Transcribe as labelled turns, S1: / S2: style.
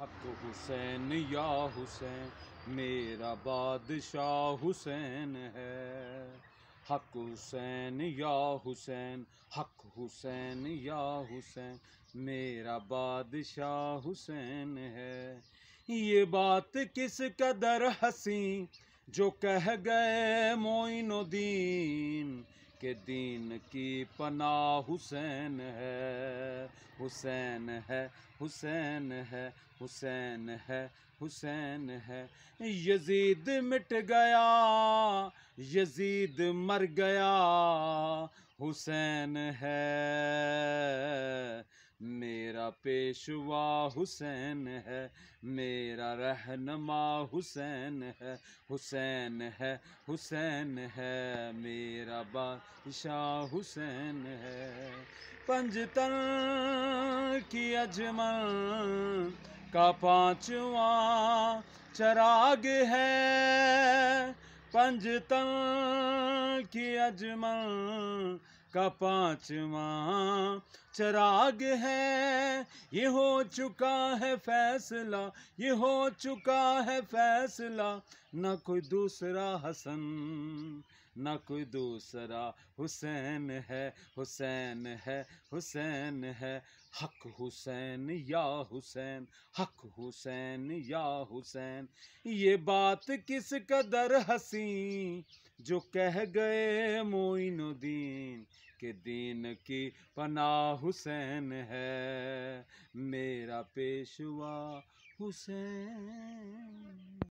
S1: حق حسین یا حسین میرا بادشاہ حسین ہے. حق حسین یا حسین، حق حسین یا حسین میرا بادشاہ حسین ہے. یہ بات کس قدر حسین جو کہہ گئے معین الدین کہ دین کی پناہ حسین ہے. حسین ہے، حسین ہے، حسین ہے، حسین ہے. یزید مٹ گیا، یزید مر گیا، حسین ہے. میرا پیشوا حسین ہے، میرا رہنما حسین ہے. حسین ہے، حسین ہے، میرا بادشاہ حسین ہے. پنجتن کی اجمل کا پانچواں چراغ ہے. پنجتن کی اجمل کا پانچواں چراغ ہے. یہ ہو چکا ہے فیصلہ، یہ ہو چکا ہے فیصلہ، نہ کوئی دوسرا حسن، نہ کوئی دوسرا حسین ہے. حسین ہے، حسین ہے، حق حسین یا حسین، حق حسین یا حسین. یہ بات کس قدر حسین جو کہہ گئے معین الدین کہ دین کی پناہ حسین ہے. میرا پیشوا حسین.